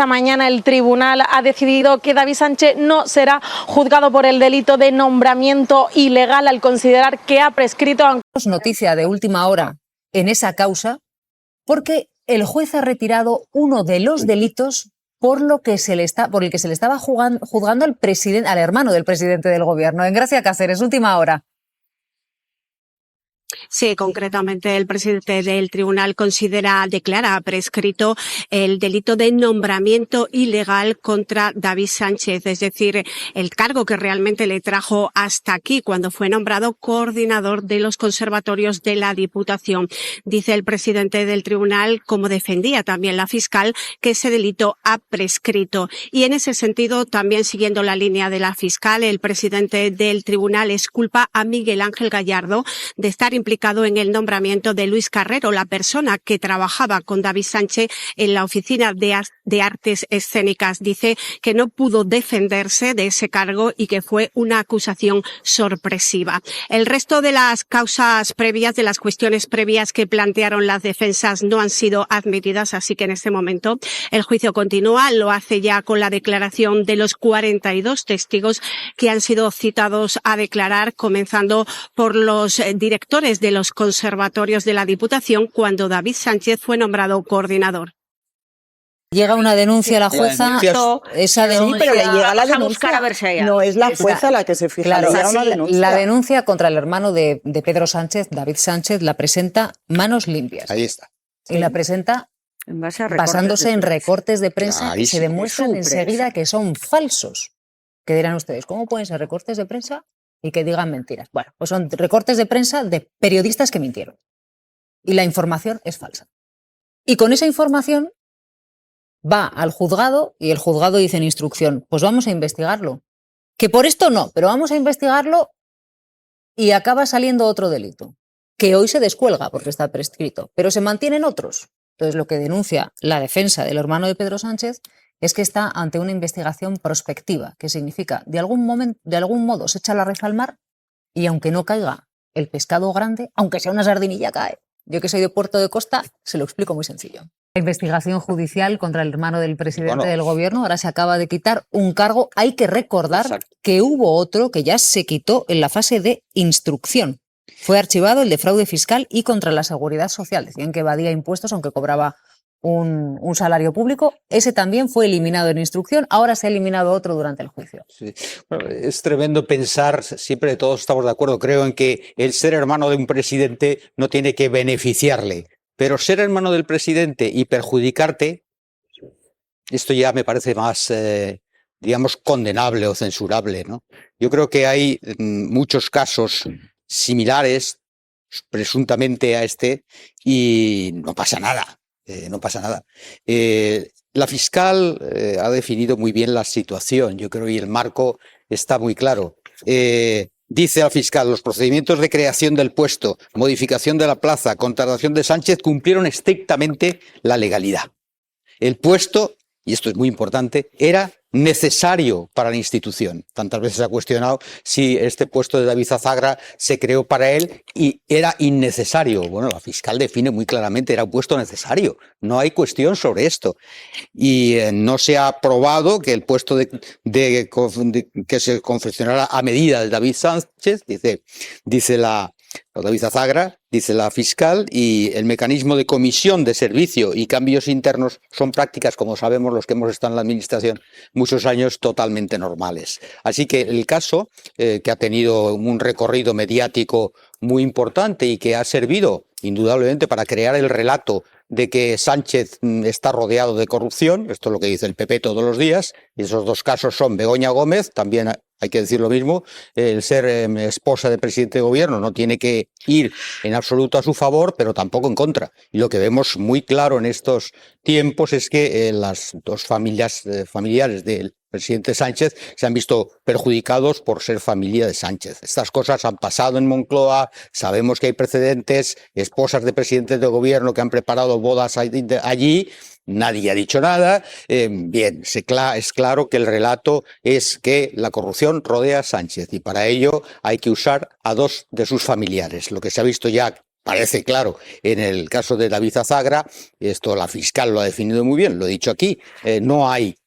esta mañana el tribunal ha decidido que David Sánchez no será juzgado por el delito de nombramiento ilegal al considerar que ha prescrito. Noticia de última hora en esa causa porque el juez ha retirado uno de los delitos por el que se le estaba juzgando al hermano del presidente del gobierno. En Gracia Cáceres, última hora. Sí, concretamente el presidente del tribunal declara prescrito el delito de nombramiento ilegal contra David Sánchez, es decir, el cargo que realmente le trajo hasta aquí cuando fue nombrado coordinador de los conservatorios de la Diputación. Dice el presidente del tribunal, como defendía también la fiscal, que ese delito ha prescrito. Y en ese sentido, también siguiendo la línea de la fiscal, el presidente del tribunal exculpa a Miguel Ángel Gallardo de estar implicado en el nombramiento de Luis Carrero, la persona que trabajaba con David Sánchez en la Oficina de Artes Escénicas. Dice que no pudo defenderse de ese cargo y que fue una acusación sorpresiva. El resto de las causas previas, de las cuestiones previas que plantearon las defensas no han sido admitidas, así que en este momento el juicio continúa. Lo hace ya con la declaración de los 42 testigos que han sido citados a declarar, comenzando por los directores de los conservatorios de la Diputación cuando David Sánchez fue nombrado coordinador. Llega una denuncia a la jueza, esa denuncia... Sí, pero le llega la denuncia, no es la jueza la que se fija, claro, le llega una denuncia. La denuncia contra el hermano de Pedro Sánchez, David Sánchez, la presenta manos limpias. Ahí está. Y la presenta basándose en recortes de prensa que se demuestran enseguida que son falsos. ¿Qué dirán ustedes? ¿Cómo pueden ser recortes de prensa y que digan mentiras? Bueno, pues son recortes de prensa de periodistas que mintieron. Y la información es falsa. Y con esa información va al juzgado y el juzgado dice en instrucción, pues vamos a investigarlo. Que por esto no, pero vamos a investigarlo y acaba saliendo otro delito, que hoy se descuelga porque está prescrito, pero se mantienen otros. Entonces lo que denuncia la defensa del hermano de Pedro Sánchez es que está ante una investigación prospectiva, que significa de algún modo se echa la red al mar y aunque no caiga el pescado grande, aunque sea una sardinilla, cae. Yo que soy de Puerto de Costa, se lo explico muy sencillo. La investigación judicial contra el hermano del presidente del gobierno, ahora se acaba de quitar un cargo. Hay que recordar que hubo otro que ya se quitó en la fase de instrucción. Fue archivado el de fraude fiscal y contra la seguridad social. Decían que evadía impuestos aunque cobraba un salario público. Ese también fue eliminado en instrucción, ahora se ha eliminado otro durante el juicio. Sí. Bueno, es tremendo pensar, siempre todos estamos de acuerdo, creo, en que el ser hermano de un presidente no tiene que beneficiarle, pero ser hermano del presidente y perjudicarte, esto ya me parece más, digamos, condenable o censurable, ¿no? Yo creo que hay muchos casos similares, presuntamente a este, y no pasa nada. No pasa nada. La fiscal ha definido muy bien la situación, yo creo, y el marco está muy claro. Dice la fiscal, los procedimientos de creación del puesto, modificación de la plaza, contratación de Sánchez cumplieron estrictamente la legalidad. El puesto, y esto es muy importante, era necesario para la institución. Tantas veces se ha cuestionado si este puesto de David Azagra se creó para él y era innecesario. Bueno, la fiscal define muy claramente, era un puesto necesario. No hay cuestión sobre esto. Y no se ha probado que el puesto que se confeccionara a medida de David Sánchez, dice David Azagra, dice la fiscal, y el mecanismo de comisión de servicio y cambios internos son prácticas, como sabemos los que hemos estado en la administración muchos años, totalmente normales. Así que el caso, que ha tenido un recorrido mediático muy importante y que ha servido indudablemente para crear el relato de que Sánchez está rodeado de corrupción, esto es lo que dice el PP todos los días, y esos dos casos son Begoña Gómez, también hay que decir lo mismo, el ser esposa del presidente de gobierno no tiene que ir en absoluto a su favor, pero tampoco en contra. Y lo que vemos muy claro en estos tiempos es que las dos familiares del presidente Sánchez se han visto perjudicados por ser familia de Sánchez. Estas cosas han pasado en Moncloa, sabemos que hay precedentes, esposas de presidentes de gobierno que han preparado bodas allí. Nadie ha dicho nada. Bien, es claro que el relato es que la corrupción rodea a Sánchez y para ello hay que usar a dos de sus familiares. Lo que se ha visto ya parece claro en el caso de David Azagra, esto la fiscal lo ha definido muy bien, lo he dicho aquí, no hay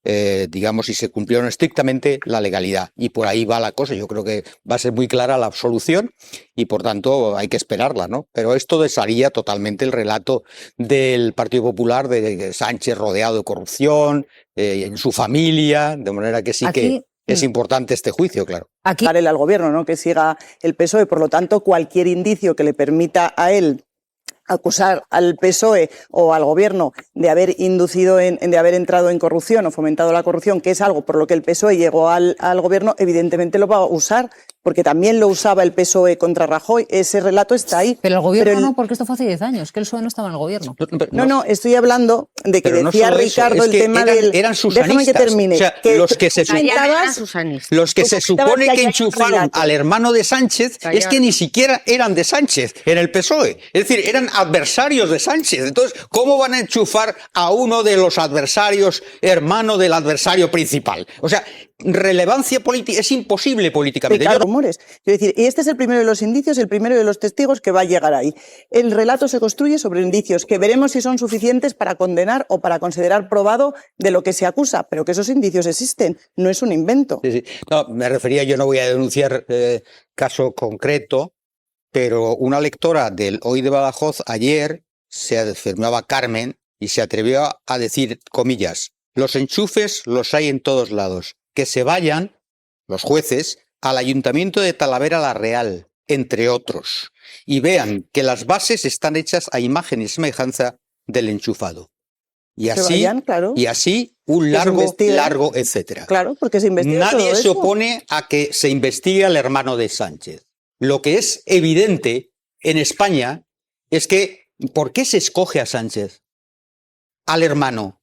digamos, si se cumplieron estrictamente la legalidad. Y por ahí va la cosa. Yo creo que va a ser muy clara la absolución y, por tanto, hay que esperarla, ¿no? Pero esto desharía totalmente el relato del Partido Popular de Sánchez rodeado de corrupción, en su familia, de manera que sí que es importante este juicio, claro. Aquí al gobierno, ¿no? Que siga el PSOE. Por lo tanto, cualquier indicio que le permita a él acusar al PSOE o al gobierno de haber de haber entrado en corrupción o fomentado la corrupción, que es algo por lo que el PSOE llegó al gobierno, evidentemente lo va a usar, porque también lo usaba el PSOE contra Rajoy. Ese relato está ahí. Pero el gobierno no, porque esto fue hace 10 años, que el PSOE no estaba en el gobierno. No, estoy hablando de que decía Ricardo el tema del... Eran susanistas. Déjame que termine. O sea, los que se supone que enchufaron al hermano de Sánchez es que ni siquiera eran de Sánchez en el PSOE. Es decir, eran adversarios de Sánchez. Entonces, ¿cómo van a enchufar a uno de los adversarios, hermano del adversario principal? O sea, relevancia política es imposible políticamente. Rumores. Quiero decir, y este es el primero de los indicios, el primero de los testigos que va a llegar ahí. El relato se construye sobre indicios que veremos si son suficientes para condenar o para considerar probado de lo que se acusa, pero que esos indicios existen, no es un invento. Sí. No, me refería, yo no voy a denunciar caso concreto, pero una lectora del Hoy de Badajoz ayer se firmaba Carmen y se atrevió a decir, comillas, los enchufes los hay en todos lados, que se vayan, los jueces, al Ayuntamiento de Talavera la Real, entre otros, y vean que las bases están hechas a imagen y semejanza del enchufado. Y así, claro. Y así un largo, etcétera. Claro, porque se investiga. Nadie se opone a que se investigue al hermano de Sánchez. Lo que es evidente en España es que, ¿por qué se escoge a Sánchez? Al hermano.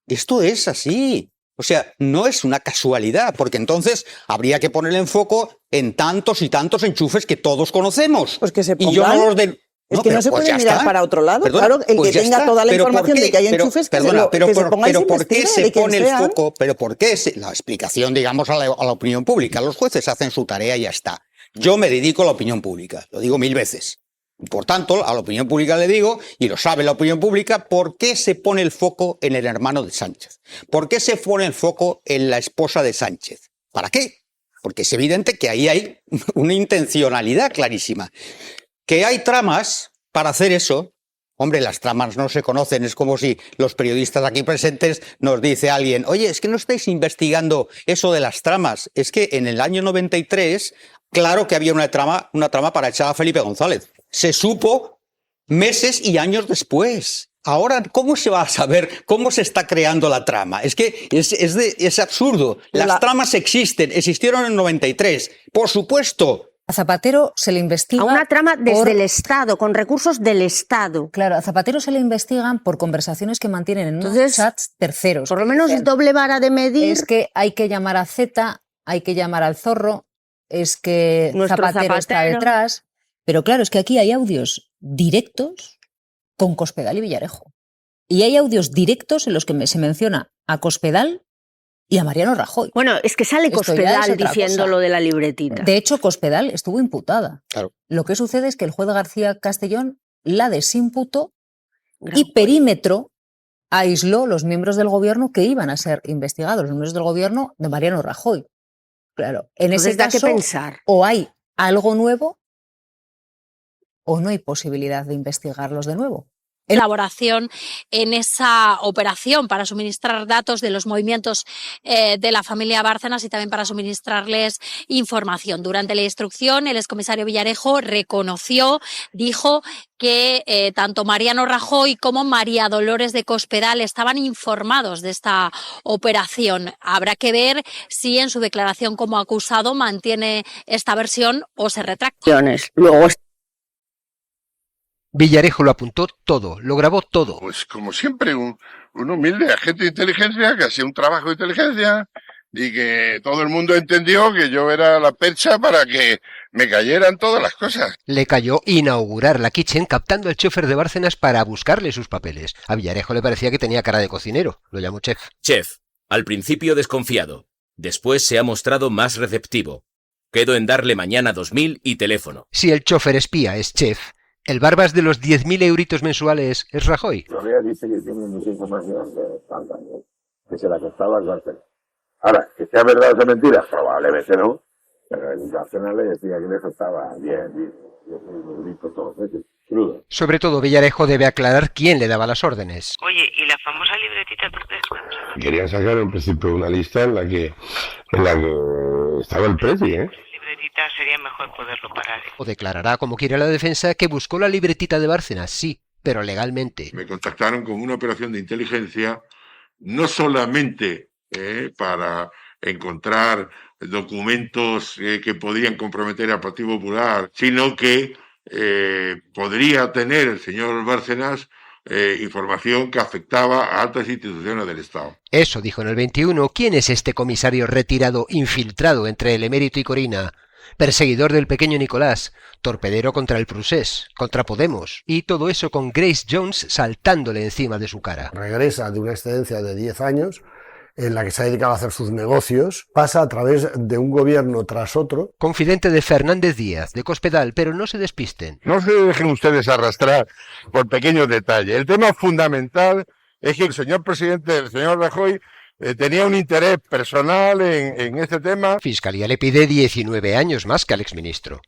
Esto es así. O sea, no es una casualidad, porque entonces habría que poner el foco en tantos y tantos enchufes que todos conocemos. Pues que se pongan. Y yo no los de... Es que no se puede mirar para otro lado. Perdona, claro, el que tenga toda la información de que hay enchufes, que se ponga y se investigue de quién sea. Foco? ¿Pero por qué? La explicación, digamos, a la opinión pública. Los jueces hacen su tarea y ya está. Yo me dedico a la opinión pública, lo digo 1000 veces. Por tanto, a la opinión pública le digo, y lo sabe la opinión pública, ¿por qué se pone el foco en el hermano de Sánchez? ¿Por qué se pone el foco en la esposa de Sánchez? ¿Para qué? Porque es evidente que ahí hay una intencionalidad clarísima. Que hay tramas para hacer eso. Hombre, las tramas no se conocen, es como si los periodistas aquí presentes nos dice alguien, oye, es que no estáis investigando eso de las tramas. Es que en el año 93, claro que había una trama para echar a Felipe González. Se supo meses y años después. Ahora, ¿cómo se va a saber cómo se está creando la trama? Es que es absurdo. Las tramas existieron en el 93. Por supuesto. A Zapatero se le investiga... A una trama desde el Estado, con recursos del Estado. Claro, a Zapatero se le investigan por conversaciones que mantienen en unos chats terceros. Por lo menos es doble vara de medir. Es que hay que llamar a Z, hay que llamar al zorro, es que Zapatero está detrás. Pero claro, es que aquí hay audios directos con Cospedal y Villarejo. Y hay audios directos en los que se menciona a Cospedal y a Mariano Rajoy. Bueno, es que sale Cospedal diciendo lo de la libretita. De hecho, Cospedal estuvo imputada. Claro. Lo que sucede es que el juez García Castellón la desimputó y Perímetro aisló los miembros del gobierno que iban a ser investigados, los miembros del gobierno de Mariano Rajoy. Claro, en ese caso, que pensar. O hay algo nuevo o no hay posibilidad de investigarlos de nuevo. Colaboración en esa operación para suministrar datos de los movimientos de la familia Bárcenas y también para suministrarles información. Durante la instrucción, el excomisario Villarejo dijo que tanto Mariano Rajoy como María Dolores de Cospedal estaban informados de esta operación. Habrá que ver si en su declaración como acusado mantiene esta versión o se retracta. Luego Villarejo lo apuntó todo, lo grabó todo. Pues como siempre, un humilde agente de inteligencia que hacía un trabajo de inteligencia y que todo el mundo entendió que yo era la percha para que me cayeran todas las cosas. Le cayó inaugurar la kitchen captando al chofer de Bárcenas para buscarle sus papeles. A Villarejo le parecía que tenía cara de cocinero, lo llamó chef. Chef, al principio desconfiado, después se ha mostrado más receptivo. Quedo en darle mañana 2000 y teléfono. Si el chofer espía es chef, ¿El Barbas de los 10.000 euritos mensuales es Rajoy? Todavía dice que tiene mucha información que se la costaba al Bárcenas. Ahora, que sea verdad o sea mentira, probablemente no, pero el Bárcenas le decía que le costaba 10 euritos todos los meses, crudo. Sobre todo, Villarejo debe aclarar quién le daba las órdenes. Oye, ¿y la famosa libretita de descuentos? Querían sacar en principio una lista en la que estaba el precio, Libretita sería mejor poderlo parar. O declarará, como quiere la defensa, que buscó la libretita de Bárcenas, sí, pero legalmente. Me contactaron con una operación de inteligencia, no solamente para encontrar documentos que podrían comprometer al Partido Popular, sino que podría tener el señor Bárcenas información que afectaba a altas instituciones del Estado. Eso dijo en el 21. ¿Quién es este comisario retirado infiltrado entre el emérito y Corina? Perseguidor del pequeño Nicolás, torpedero contra el Prusés, contra Podemos, y todo eso con Grace Jones saltándole encima de su cara. Regresa de una excedencia de 10 años en la que se ha dedicado a hacer sus negocios, pasa a través de un gobierno tras otro. Confidente de Fernández Díaz, de Cospedal, pero no se despisten. No se dejen ustedes arrastrar por pequeños detalles. El tema fundamental es que el señor presidente, el señor Rajoy, tenía un interés personal en este tema. Fiscalía le pide 19 años más que al exministro.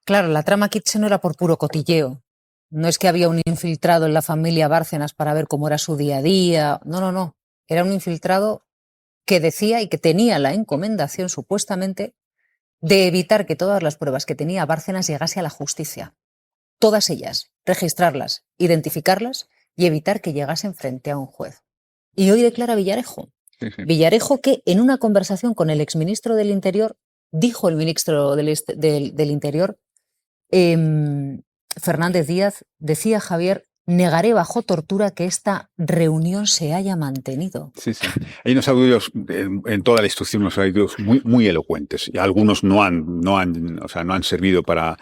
Claro, la trama Kitchen no era por puro cotilleo. No es que había un infiltrado en la familia Bárcenas para ver cómo era su día a día. No. Era un infiltrado que decía y que tenía la encomendación, supuestamente, de evitar que todas las pruebas que tenía Bárcenas llegase a la justicia. Todas ellas, registrarlas, identificarlas y evitar que llegasen frente a un juez. Y hoy declara Villarejo. Sí. Villarejo que en una conversación con el exministro del Interior, dijo el ministro del Interior, Fernández Díaz, decía Javier, negaré bajo tortura que esta reunión se haya mantenido. Sí. Hay unos audios, en toda la instrucción, unos audios muy elocuentes. Y algunos no han servido para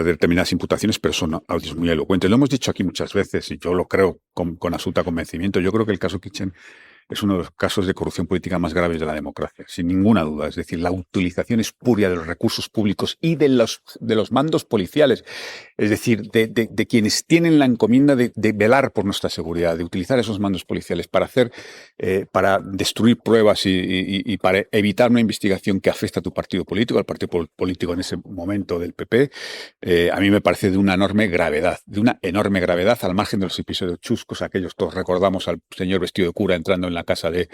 determinadas imputaciones, pero son audios muy elocuentes. Lo hemos dicho aquí muchas veces y yo lo creo con absoluto convencimiento. Yo creo que el caso Kitchen es uno de los casos de corrupción política más graves de la democracia, sin ninguna duda. Es decir, la utilización espuria de los recursos públicos y de los mandos policiales, es decir, de quienes tienen la encomienda de velar por nuestra seguridad, de utilizar esos mandos policiales para destruir pruebas y para evitar una investigación que afecte a tu partido político, al partido político en ese momento del PP, a mí me parece de una enorme gravedad, al margen de los episodios chuscos, aquellos todos recordamos al señor vestido de cura entrando en la casa de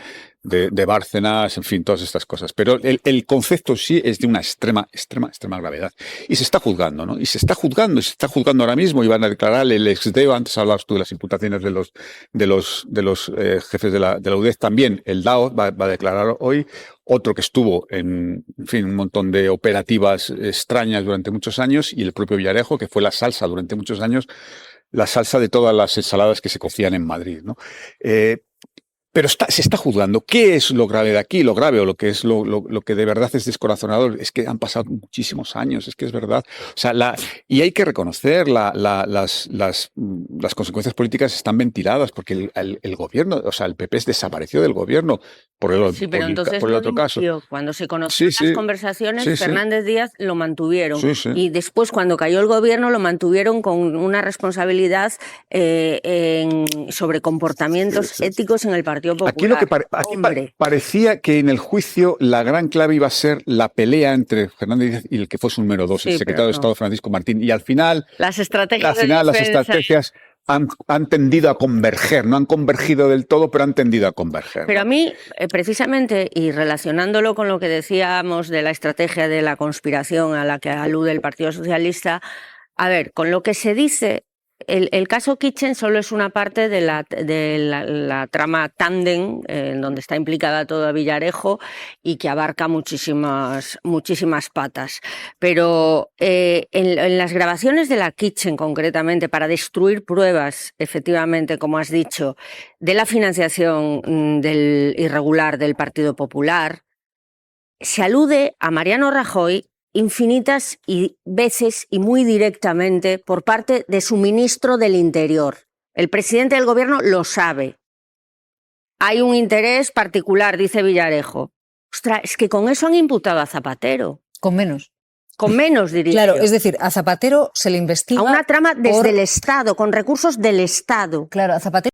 Bárcenas, en fin, todas estas cosas. Pero el concepto sí es de una extrema gravedad. Y se está juzgando, ¿no? Y se está juzgando ahora mismo, y van a declarar el exdeo, antes hablabas tú de las imputaciones de los jefes de la UDEF, también el DAO va a declarar hoy, otro que estuvo en fin, un montón de operativas extrañas durante muchos años, y el propio Villarejo, que fue la salsa durante muchos años, la salsa de todas las ensaladas que se cocían en Madrid, ¿no? Pero se está juzgando. ¿Qué es lo grave de aquí? Lo grave, o lo que es lo que de verdad es descorazonador, es que han pasado muchísimos años, es que es verdad. O sea, y hay que reconocer las consecuencias políticas están ventiladas, porque el gobierno, o sea, el PP desapareció del gobierno por el otro caso. Cuando se conocieron las conversaciones, Fernández Díaz lo mantuvieron. Y después, cuando cayó el gobierno, lo mantuvieron con una responsabilidad sobre comportamientos éticos en el Partido Popular. Aquí lo que parecía que en el juicio la gran clave iba a ser la pelea entre Fernández Díaz y el que fue su número 2, el secretario de Estado Francisco Martín. Y al final las estrategias han tendido a converger. No han convergido del todo, pero han tendido a converger. Pero a mí, precisamente, y relacionándolo con lo que decíamos de la estrategia de la conspiración a la que alude el Partido Socialista, a ver, con lo que se dice, el caso Kitchen solo es una parte de la trama tándem, en donde está implicada toda Villarejo y que abarca muchísimas patas. Pero en las grabaciones de la Kitchen, concretamente, para destruir pruebas, efectivamente, como has dicho, de la financiación irregular del Partido Popular, se alude a Mariano Rajoy infinitas veces y muy directamente por parte de su ministro del Interior. El presidente del gobierno lo sabe. Hay un interés particular, dice Villarejo. Ostras, es que con eso han imputado a Zapatero. Con menos. Con menos, diría Claro, yo. es decir, a Zapatero se le investiga a una trama desde por... el Estado, con recursos del Estado. Claro, a Zapatero...